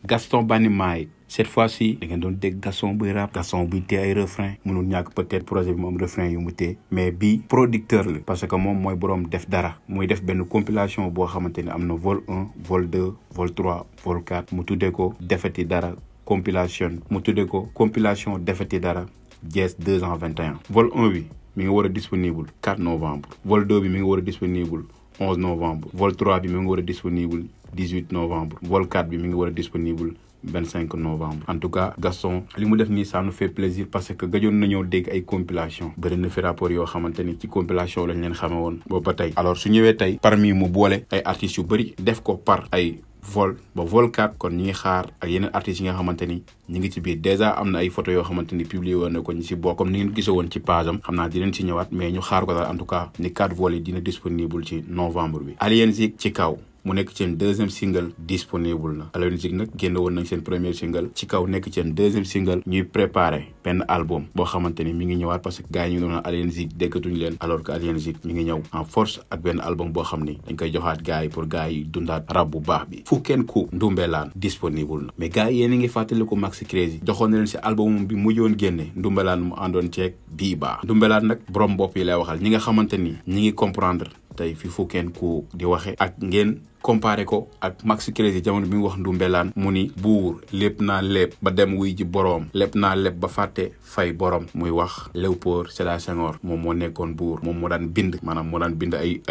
Gaston Banimay cette fois-ci da ngeen doon dégg Gaston buy rap Gaston buy téye ay refrain mënul ñàkk peut-être projet bi mu am refrain yu mu téye mais bii producteur la parce que moom mooy boroom def dara muy def benn compilation boo xamante ni am na vol 1 vol 2 vol 3 vol 4 mu tuddee ko defati dara compilation mu tuddee ko compilation defati dara Diès 221 vol 1 bi mi ngi war a disponible 4 novembre vol 2 bi mi ngi war a disponible 11 novembre vol 3 bi mi ngi war a disponible 18 novembre vol 4 bi mi ngi war a disponible 25 novembre en tout cas Gaston li mu def nii ça nous fait plaisir parce que gëjoon nañoo dégg ay compilation bëri na fi rapport yoo xamante ni ci compilation lañ leen xame woon boobu ba tey alors su ñëwee tey parmi mu boole ay artistes yu bëri def ko par ay vol ba vol 4 kon ñi ngi xaar ak yeneen artistes yi nga xamante ni ñi ngi ci biir dèjà am na ay photo yoo xamante ni publié woon na ko ñi si bokk comme ni ngeen gisee woon ci page am xam naa di leen si ñëwaat mais ñu xaar ko daal en tout cas ni 4 vol yi dina disponible ci novembre bi Alien Zik ci kaw mu nekk seen deuxième single disponible na Alien Zik nag génn woon nañ seen premier single ci kaw nekk seen deuxième single ñuy préparé benn album boo xamante ni mi ngi ñëwaat parce que gars yi ñu ngi doon Alien Zik déggatuñu leen alors que Alien Zik mi ngi ñëw en force ak benn album boo xam ni dañ koy joxaat gars yi pour gars yi dundaat rap bu baax bi Fuken Ku Ndumbelaan disponible na mais gars yi yéen a ngi fàttali ko Maxi Crazy joxoon na leen si album bi mujjoon génne Ndumbelaan mu àndoon ceeg bii baax Ndumbelaan nag borom bopp yi lay waxal ñi nga xamante ni ñi ngi comprendre tey fi Fuken Ku di waxe ak ngeen comparé ko ak Maxi Crazy jamono bi mu wax Ndumbelaan mu ni buur lépp naa lépp ba dem wuy ji boroom lépp naa lépp ba fàtte fay borom muy wax Léopold Sédar Senghor moom moo nekkoon buur moom moo daan bind maanaam moo daan bind ay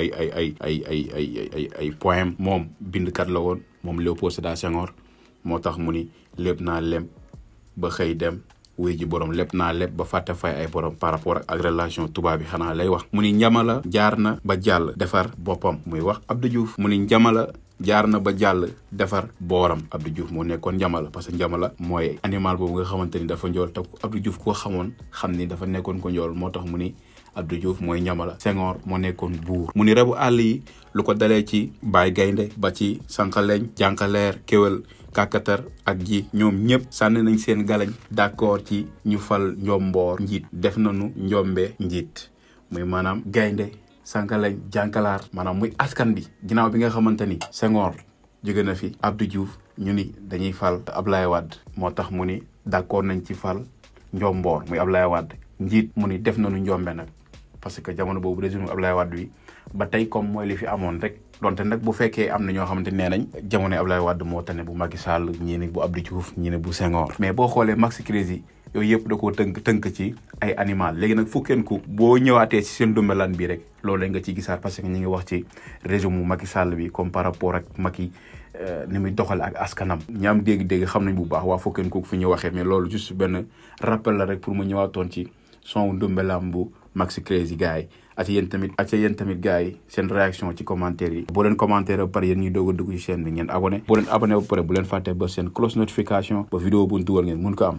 poème moom bindkat la woon moom Léopold Sédar Senghor moo tax mu ni lépp naa lépp ba xëy dem wuy ji borom lépp naa lépp ba fàtte fay ay borom par rapport ak relation tubaab bi xanaa lay wax mu ni njamala jaar na ba jàll defar boppam muy wax Abdou Diouf mu ni njamala jaar na ba jàll defar booram Abdou Diouf moo nekkoon njamala parce que njamala mooy animal boobu nga xamante ni dafa njool te Abdou Diouf koo xamoon xam ni dafa nekkoon ko njool moo tax mu ni Abdou Diouf mooy njamala Senghor moo nekkoon buur mu ni rabu àll yi lu ko dalee ci Baay Gaynde ba ci Sànqaleñ Jànkaleer Kéwél Kàkkatar ak ji ñoom ñëpp sànni nañ seen galañ d'accord ci ñu fal njomboor njiit def nañu njombe njiit muy maanaam gaynde Sànqaleñ Jànkalaar maanaam muy askan bi ginnaaw bi nga xamante ni Senghor jóge na fi Abdou Diouf ñu ni dañuy fal Ablaye Wade moo tax mu ni d'accord nañ ci fal njomboor muy Ablaye Wade njiit mu ni def nañu njombe nag parce que jamono boobu régime Ablaye Wade bi ba tey comme mooy li fi amoon rek donte nag bu fekkee am na ñoo xamante nee nañ jamono Ablaye Wade moo tane bu Macky Sall ñii ne bu Abdou Diouf ñii ne bu Senghor mais boo xoolee Maxi Crazy yooyu yëpp da koo tënk ci ay animal léegi nag Fuken Ku boo ñëwaatee si seen Ndumbelaan bi rek loolu la nga ciy gisaat parce que ñu ngi wax ci régime mu Macky Sall bi comme par rapport ak Macky ni muy doxale ak askanam ñi am dégg-dégg xam nañ bu baax waa Fuken Ku fi ñu waxee mais loolu juste benn rappel la rek pour mu ñëwaatoon ci son Ndumbelaan bu Maxi Crazy gars yi ak yéen tamit gars yi seen réaction ci commentaire yi boo leen commentaire ba pare yéen ñuy doog a dugg ci chaîne bi ngeen abonné boo leen abonné ba pare bu leen fàtte ba seen cloche notification ba vidéo bu ñu dugal ngeen mun ko am